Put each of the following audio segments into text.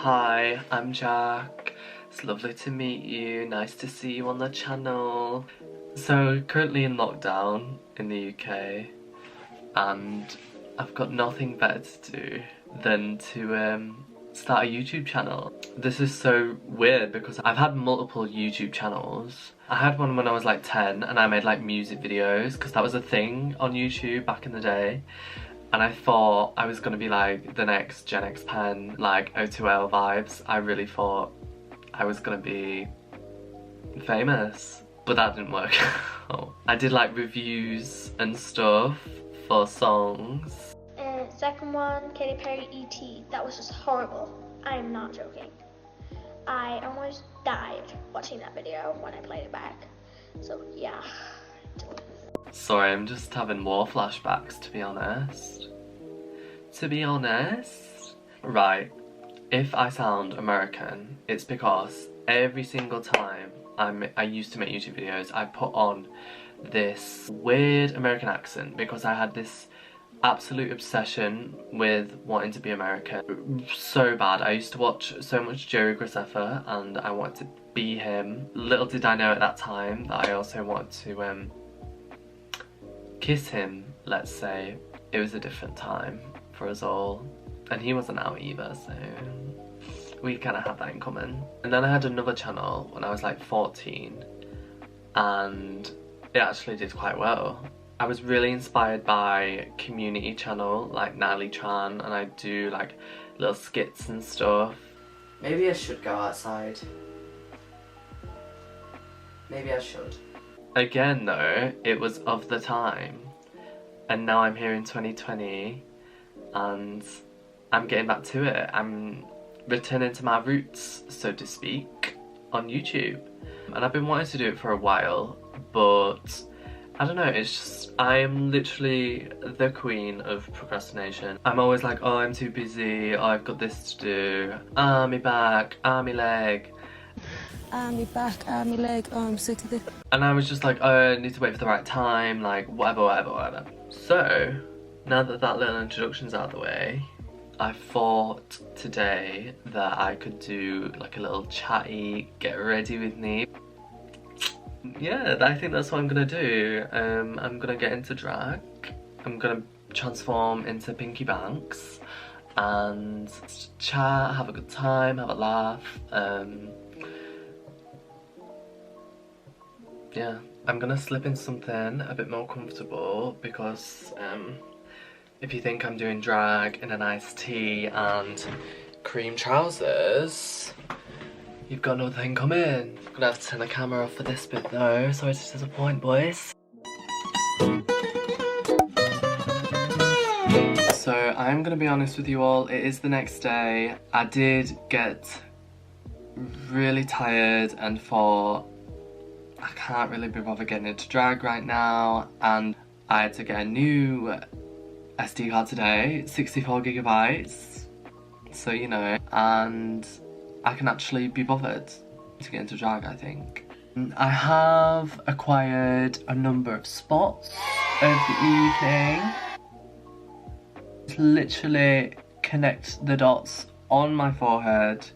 Hi, I'm Jack. It's lovely to meet you. Nice to see you on the channel. So, currently in lockdown in the UK, and I've got nothing better to do than to start a YouTube channel. This is so weird because I've had multiple YouTube channels. I had one when I was like 10 and I made like music videos because that was a thing on YouTube back in the day. And I thought I was gonna be like the next Gen X Pen, like O2L vibes. I really thought I was gonna be famous, but that didn't work out. I did like reviews and stuff for songs. And second one, Katy Perry E.T. That was just horrible. I am not joking. I almost died watching that video when I played it back. So yeah. Sorry, I'm just having war flashbacks, to be honest. Right, if I sound American, it's because every single time I used to make YouTube videos, I put on this weird American accent because I had this absolute obsession with wanting to be American. So bad. I used to watch so much Jerry Graceffa and I wanted to be him. Little did I know at that time that I also wanted to kiss him, let's say. It was a different time for us all, and he wasn't out either, so we kind of had that in common. And then I had another channel when I was like 14 and it actually did quite well. I was really inspired by community channel like Natalie Tran, and I do like little skits and stuff. Maybe I should go outside. Maybe I should. Again though, it was of the time, and now I'm here in 2020 and I'm getting back to it. I'm returning to my roots, so to speak, on YouTube. And I've been wanting to do it for a while, but I don't know, it's just, I am literally the queen of procrastination. I'm always like, oh, I'm too busy, oh, I've got this to do, me back, me leg. Me back, me leg, oh, I'm sick of it. And I was just like, oh, I need to wait for the right time, like, whatever. So, now that that little introduction's out of the way, I thought today that I could do like a little chatty, get ready with me. Yeah, I think that's what I'm gonna do. I'm gonna get into drag. I'm gonna transform into Pinky Banks and chat, have a good time, have a laugh. Yeah, I'm gonna slip in something a bit more comfortable because if you think I'm doing drag in a nice tee and cream trousers, you've got nothing coming. I'm gonna have to turn the camera off for this bit though, sorry to disappoint, boys. So I'm gonna be honest with you all, it is the next day. I did get really tired and thought, I can't really be bothered getting into drag right now, and I had to get a new SD card today, 64 gigabytes, so you know, and I can actually be bothered to get into drag, I think. I have acquired a number of spots over the evening. Literally connect the dots on my forehead.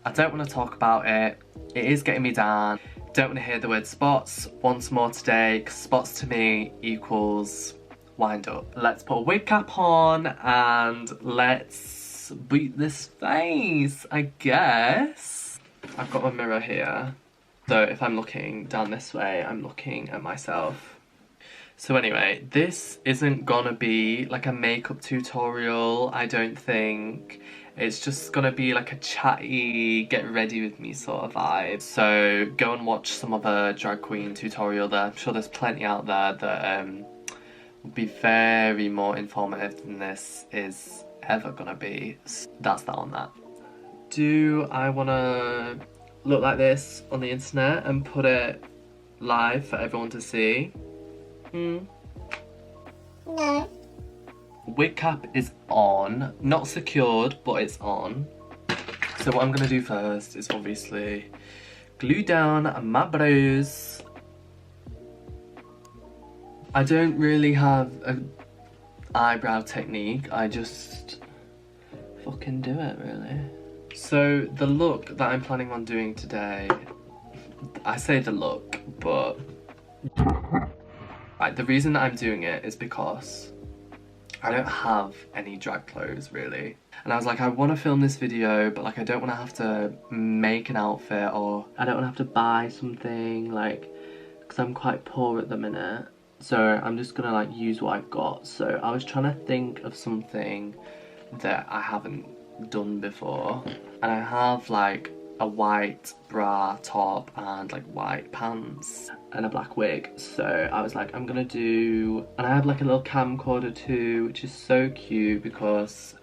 I don't want to talk about it. It is getting me down. Don't want to hear the word spots once more today, because spots to me equals wind up. Let's put a wig cap on and let's beat this face, I guess. I've got my mirror here, so if I'm looking down this way, I'm looking at myself. So anyway, this isn't gonna be like a makeup tutorial, I don't think. It's just gonna be like a chatty, get ready with me sort of vibe. So go and watch some other drag queen tutorial there. I'm sure there's plenty out there that will be very more informative than this is ever gonna be. So that's that on that. Do I wanna look like this on the internet and put it live for everyone to see? No. Wig cap is on, not secured, but it's on. So what I'm gonna do first is obviously glue down my brows. I don't really have an eyebrow technique, I just fucking do it really. So the look that I'm planning on doing today, I say the look, but the reason that I'm doing it is because I don't have any drag clothes really. And I was like, I want to film this video, but like I don't want to have to make an outfit, or I don't want to have to buy something, like, because I'm quite poor at the minute. So I'm just gonna like use what I've got. So I was trying to think of something that I haven't done before, and I have like a white bra top and like white pants and a black wig. So I was like, I'm gonna do, and I have like a little camcorder too, which is so cute because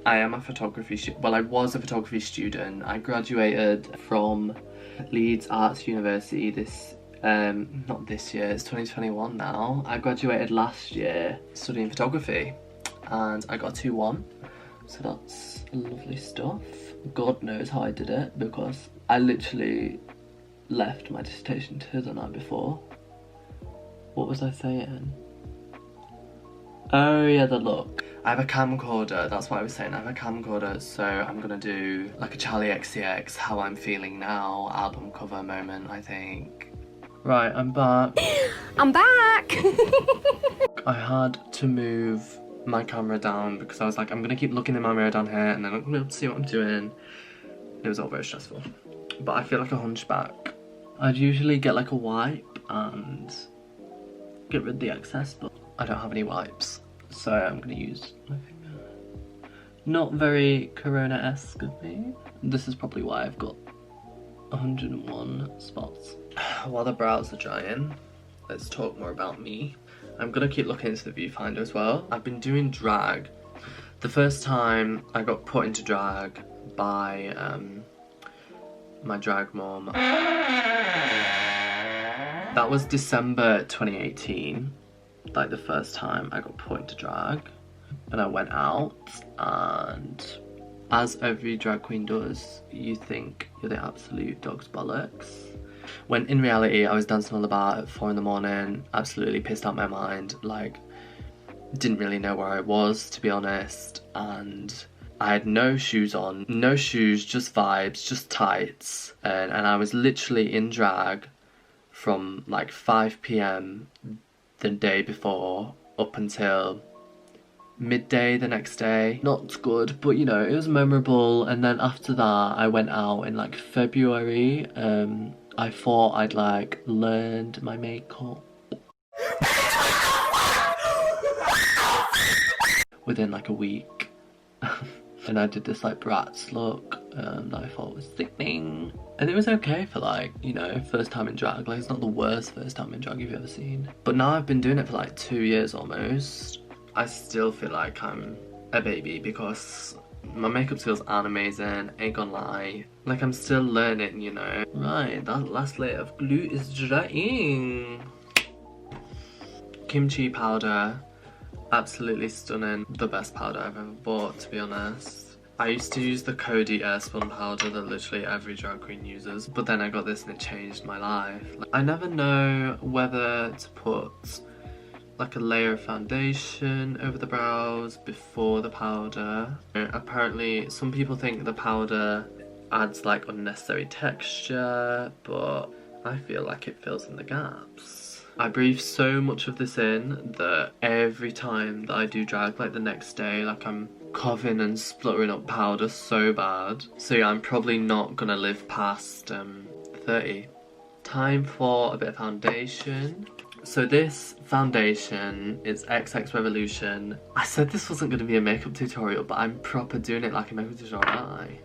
I am a photography well, I was a photography student. I graduated from Leeds Arts University this not this year, it's 2021 now. I graduated last year studying photography and I got a 2-1, so that's lovely stuff. God knows how I did it, because I literally left my dissertation to the night before. What was I saying? Oh yeah, the look. I have a camcorder, that's what I was saying. I have a camcorder, so I'm gonna do like a Charli XCX How I'm Feeling Now album cover moment, I think. Right, I'm back. I'm back! I had to move my camera down because I was like, I'm gonna keep looking in my mirror down here and then I'm gonna be able to see what I'm doing. It was all very stressful. But I feel like a hunchback. I'd usually get like a wipe and get rid of the excess, but I don't have any wipes, so I'm gonna use my finger. Not very Corona-esque of me. This is probably why I've got 101 spots. While the brows are drying, let's talk more about me. I'm gonna keep looking into the viewfinder as well. I've been doing drag. The first time I got put into drag by my drag mom. That was December 2018. Like the first time I got put into drag. And I went out, and as every drag queen does, you think you're the absolute dog's bollocks. When in reality, I was dancing on the bar at 4 in the morning, absolutely pissed out my mind, like, didn't really know where I was, to be honest, and I had no shoes on, no shoes, just vibes, just tights, and I was literally in drag from like 5 PM the day before up until midday the next day. Not good, but you know, it was memorable. And then after that I went out in like February. I thought I'd like learned my makeup within like a week. And I did this like Bratz look that I thought was sickening. And it was okay for like, you know, first time in drag. Like, it's not the worst first time in drag you've ever seen. But now I've been doing it for like 2 years almost. I still feel like I'm a baby because my makeup skills aren't amazing, ain't gonna lie. Like, I'm still learning, you know. Right, that last layer of glue is drying. Kimchi powder, absolutely stunning. The best powder I've ever bought, to be honest. I used to use the Cody Airspun powder that literally every drag queen uses, but then I got this and it changed my life. Like, I never know whether to put like a layer of foundation over the brows before the powder. Apparently some people think the powder adds like unnecessary texture, but I feel like it fills in the gaps. I breathe so much of this in that every time that I do drag, like the next day, like I'm coughing and spluttering up powder so bad. So yeah, I'm probably not gonna live past 30. Time for a bit of foundation. So this foundation is XX Revolution. I said this wasn't going to be a makeup tutorial, but I'm proper doing it like a makeup tutorial, aren't I?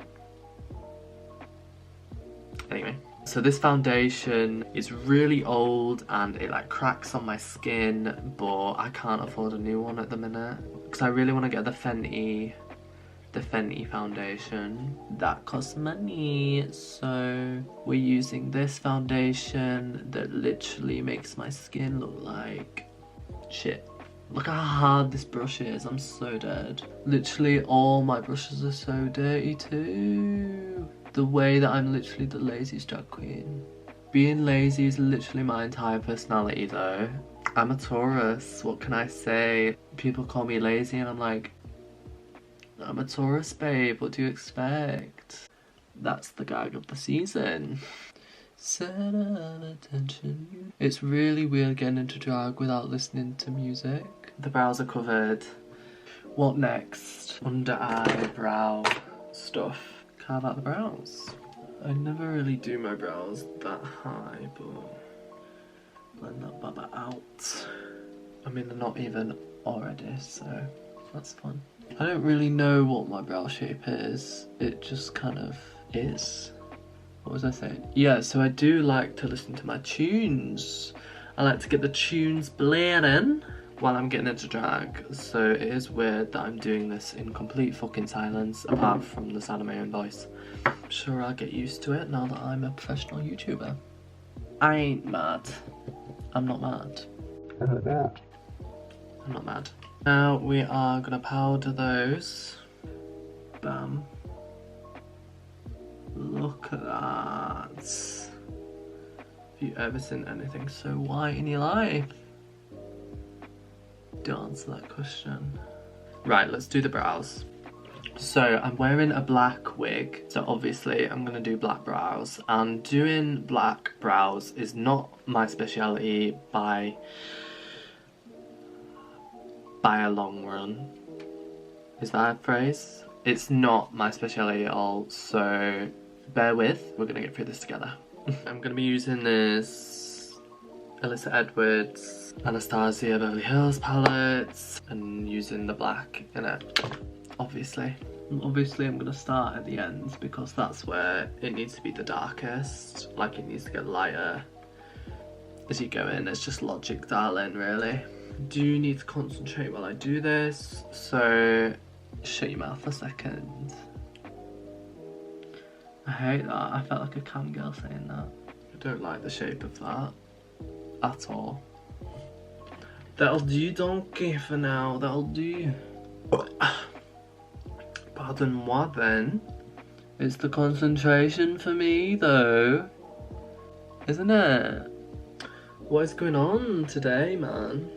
Anyway, so this foundation is really old and it like cracks on my skin, but I can't afford a new one at the minute because I really want to get the Fenty foundation. That costs money, so we're using this foundation that literally makes my skin look like shit. Look how hard this brush is, I'm so dead. Literally all my brushes are so dirty too. The way that I'm literally the laziest drag queen. Being lazy is literally my entire personality though. I'm a Taurus, what can I say? People call me lazy and I'm like, I'm a Taurus, babe, what do you expect? That's the gag of the season. Set attention. It's really weird getting into drag without listening to music. The brows are covered. What next? Under eyebrow stuff. Carve out the brows. I never really do my brows that high, but blend that baba out. I mean, they're not even already, so that's fun. I don't really know what my brow shape is. It just kind of is. What was I saying? Yeah, so I do like to listen to my tunes. I like to get the tunes blaring while I'm getting into drag. So it is weird that I'm doing this in complete fucking silence, apart from the sound of my own voice. I'm sure I'll get used to it now that I'm a professional YouTuber. I ain't mad. I'm not mad. I'm not mad. Now we are gonna powder those. Bam. Look at that. Have you ever seen anything so white in your life? Don't answer that question. Right, let's do the brows. So I'm wearing a black wig, so obviously I'm gonna do black brows, and doing black brows is not my speciality by a long run. Is that a phrase? It's not my speciality at all, so bear with, we're gonna get through this together. I'm gonna be using this Alyssa Edwards Anastasia Beverly Hills palettes and using the black in it, obviously. Obviously I'm gonna start at the ends because that's where it needs to be the darkest, like it needs to get lighter as you go in. It's just logic, darling, really. Do need to concentrate while I do this, so shut your mouth for a second. I hate that. I felt like a cam girl saying that. I don't like the shape of that at all. That'll do, donkey, for now. That'll do. Pardon what then? It's the concentration for me though, isn't it? What is going on today, man?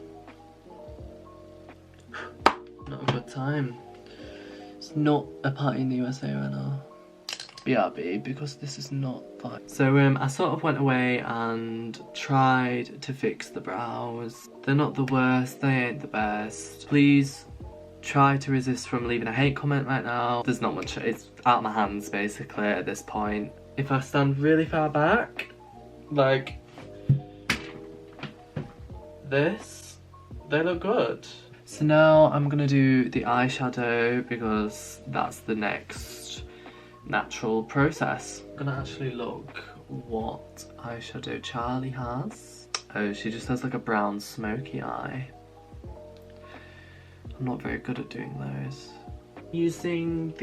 Not a good time. It's not a party in the USA right now. BRB, because this is not fun. So I sort of went away and tried to fix the brows. They're not the worst, they ain't the best. Please try to resist from leaving a hate comment right now. There's not much, it's out of my hands basically at this point. If I stand really far back, like this, they look good. So now I'm gonna do the eyeshadow because that's the next natural process. I'm gonna actually look what eyeshadow Charli has. Oh, she just has like a brown smoky eye. I'm not very good at doing those. Using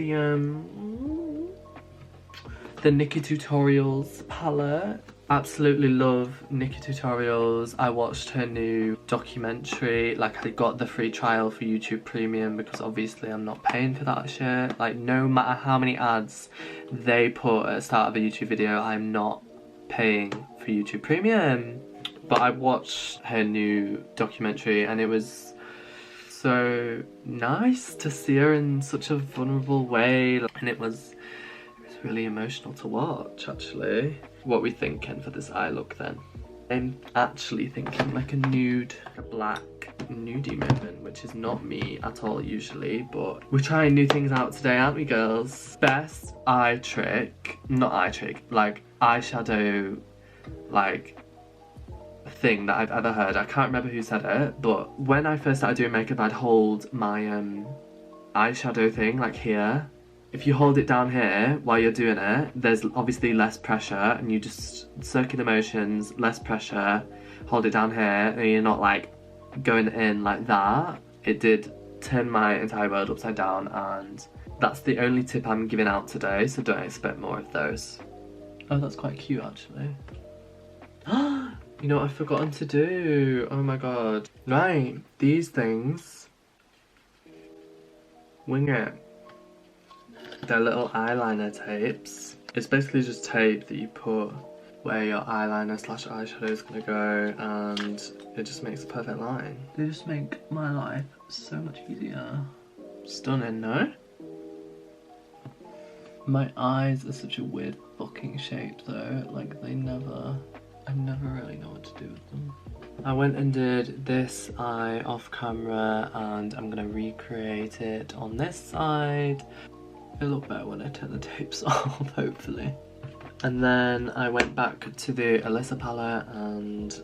the Nikki Tutorials palette. Absolutely love Nikki Tutorials. I watched her new documentary. Like, I got the free trial for YouTube Premium because obviously I'm not paying for that shit. Like, no matter how many ads they put at the start of a YouTube video, I'm not paying for YouTube Premium. But I watched her new documentary and it was so nice to see her in such a vulnerable way, and it was really emotional to watch, actually. What are we thinking for this eye look then? I'm actually thinking like a nude, a black nudie moment, which is not me at all usually, but we're trying new things out today, aren't we, girls? Best eye trick, not eye trick, like eyeshadow, like thing that I've ever heard. I can't remember who said it, but when I first started doing makeup, I'd hold my eyeshadow thing like here. If you hold it down here while you're doing it, there's obviously less pressure, and you just circular motions, less pressure, hold it down here, and you're not like going in like that. It did turn my entire world upside down, and that's the only tip I'm giving out today, so don't expect more of those. Oh, that's quite cute actually. You know what I've forgotten to do? Oh my god. Right, these things. Wing it. They're little eyeliner tapes. It's basically just tape that you put where your eyeliner slash eyeshadow is gonna go, and it just makes a perfect line. They just make my life so much easier. Stunning, no? My eyes are such a weird fucking shape though, like I never really know what to do with them. I went and did this eye off camera and I'm gonna recreate it on this side. It'll look better when I turn the tapes off, hopefully. And then I went back to the Alyssa palette and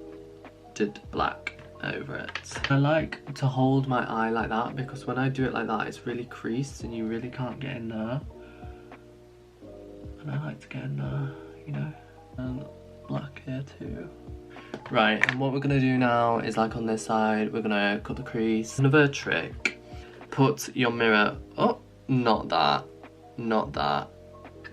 did black over it. I like to hold my eye like that because when I do it like that it's really creased and you really can't get in there. And I like to get in there, you know. And black here too. Right, and what we're gonna do now is like on this side, we're gonna cut the crease. Another trick, put your mirror, oh, not that.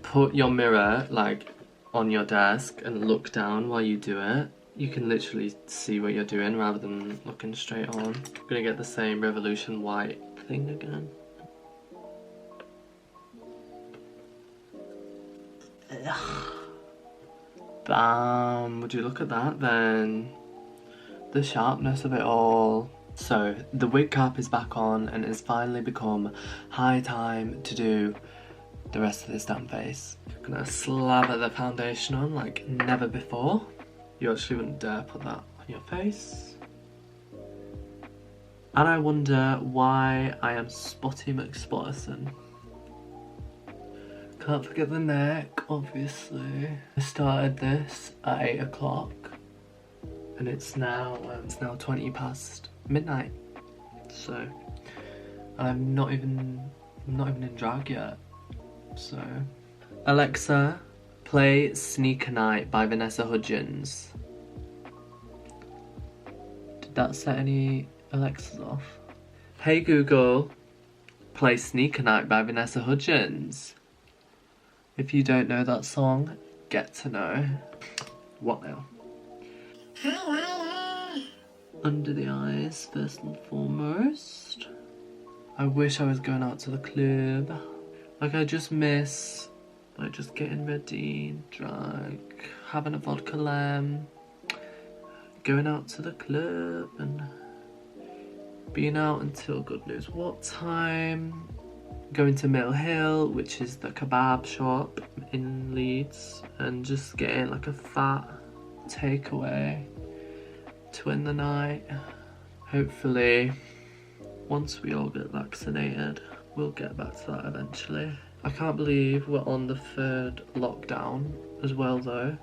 Put your mirror like on your desk and look down while you do it. You can literally see what you're doing rather than looking straight on. I'm gonna get the same Revolution white thing again. Ugh. Bam, would you look at that then? The sharpness of it all. So the wig cap is back on and it's finally become high time to do the rest of this damn face. I'm gonna slather the foundation on like never before. You actually wouldn't dare put that on your face. And I wonder why I am Spotty McSpotterson. Can't forget the neck, obviously. I started this at 8 o'clock and it's now 20 past midnight. So I'm not even in drag yet. So Alexa, play Sneaker Night by Vanessa Hudgens. Did that set any Alexas off? Hey Google, play Sneaker Night by Vanessa Hudgens. If you don't know that song, get to know. What now? Under the eyes, first and foremost. I wish I was going out to the club. Like I just miss, like just getting ready, drag, having a vodka lamb, going out to the club and being out until God knows what time. Going to Mill Hill, which is the kebab shop in Leeds, and just getting like a fat takeaway to end the night. Hopefully, once we all get vaccinated, we'll get back to that eventually. I can't believe we're on the 3rd lockdown as well though.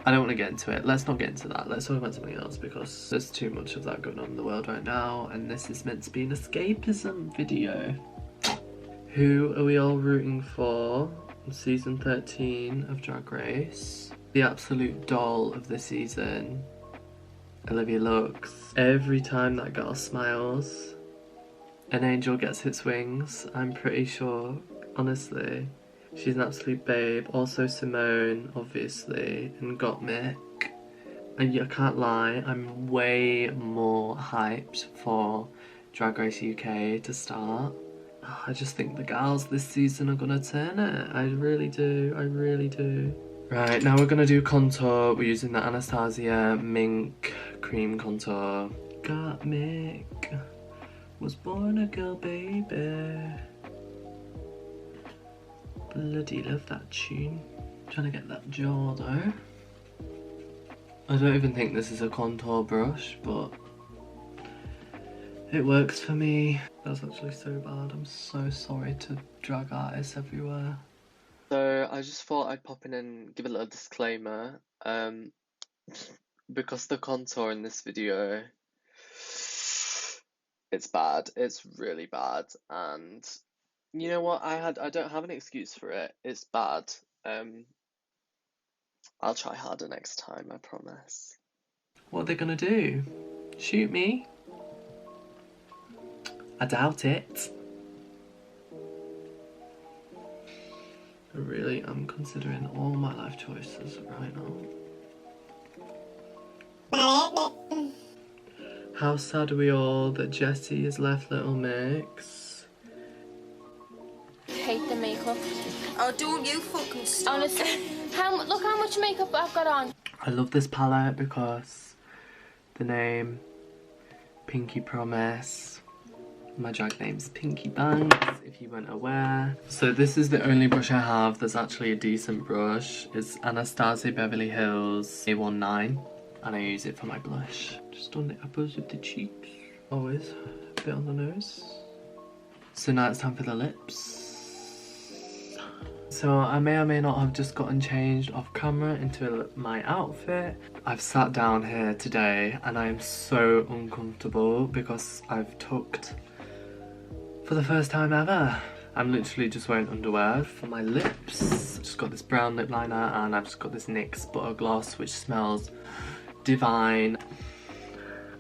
I don't want to get into it. Let's not get into that. Let's talk about something else because there's too much of that going on in the world right now and this is meant to be an escapism video. Who are we all rooting for in season 13 of Drag Race? The absolute doll of the season, Olivia Lux. Every time that girl smiles, an angel gets its wings, I'm pretty sure, honestly. She's an absolute babe. Also Simone, obviously, and Gottmik. And I can't lie, I'm way more hyped for Drag Race UK to start. I just think the gals this season are gonna turn it. I really do, I really do. Right, now we're gonna do contour. We're using the Anastasia Mink Cream Contour. Gottmik was born a girl, baby. Bloody love that tune. Trying to get that jaw though. I don't even think this is a contour brush, but it works for me. That's actually so bad. I'm so sorry to drag artists everywhere. So I just thought I'd pop in and give a little disclaimer. Because the contour in this video, it's bad. It's really bad. And you know what? I don't have an excuse for it. It's bad. I'll try harder next time, I promise. What are they gonna do? Shoot me? I doubt it. I really am considering all my life choices right now. How sad are we all that Jessie has left Little Mix? Hate the makeup. Oh, don't you fucking stop. Honestly, look how much makeup I've got on. I love this palette because the name Pinky Promise, My drag name's Pinky Banks, if you weren't aware. So this is the only brush I have that's actually a decent brush. It's Anastasia Beverly Hills A19, and I use it for my blush. Just on the uppers of the cheeks, always a bit on the nose. So now it's time for the lips. So I may or may not have just gotten changed off camera into my outfit. I've sat down here today and I'm so uncomfortable because I've tucked for the first time ever. I'm literally just wearing underwear for my lips. I've just got this brown lip liner and I've just got this NYX butter gloss which smells divine.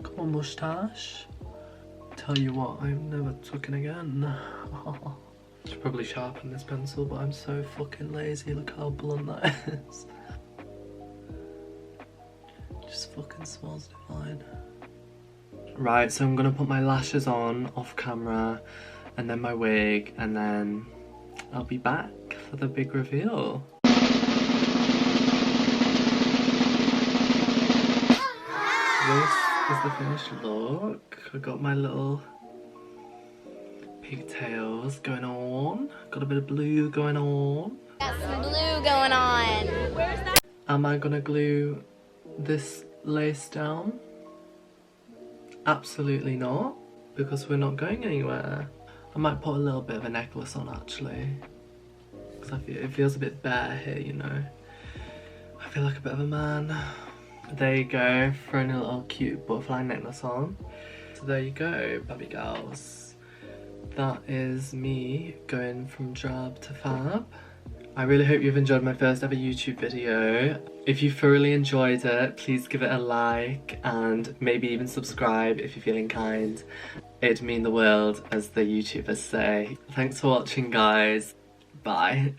Got my moustache. Tell you what, I'm never tucking again. Should probably sharpen this pencil, but I'm so fucking lazy. Look how blunt that is. Just fucking smells divine. Right, so I'm gonna put my lashes on off camera, and then my wig, and then I'll be back for the big reveal. This is the finished look. I got my little pigtails going on. Got a bit of blue going on. Got some blue going on. Where's that? Am I gonna glue this lace down? Absolutely not, because we're not going anywhere. I might put a little bit of a necklace on actually, because it feels a bit bare here, you know. I feel like a bit of a man. There you go, throwing a little cute butterfly necklace on. So there you go, baby girls. That is me going from drab to fab. I really hope you've enjoyed my first ever YouTube video. If you thoroughly enjoyed it, please give it a like and maybe even subscribe if you're feeling kind. It'd mean the world, as the YouTubers say. Thanks for watching, guys. Bye.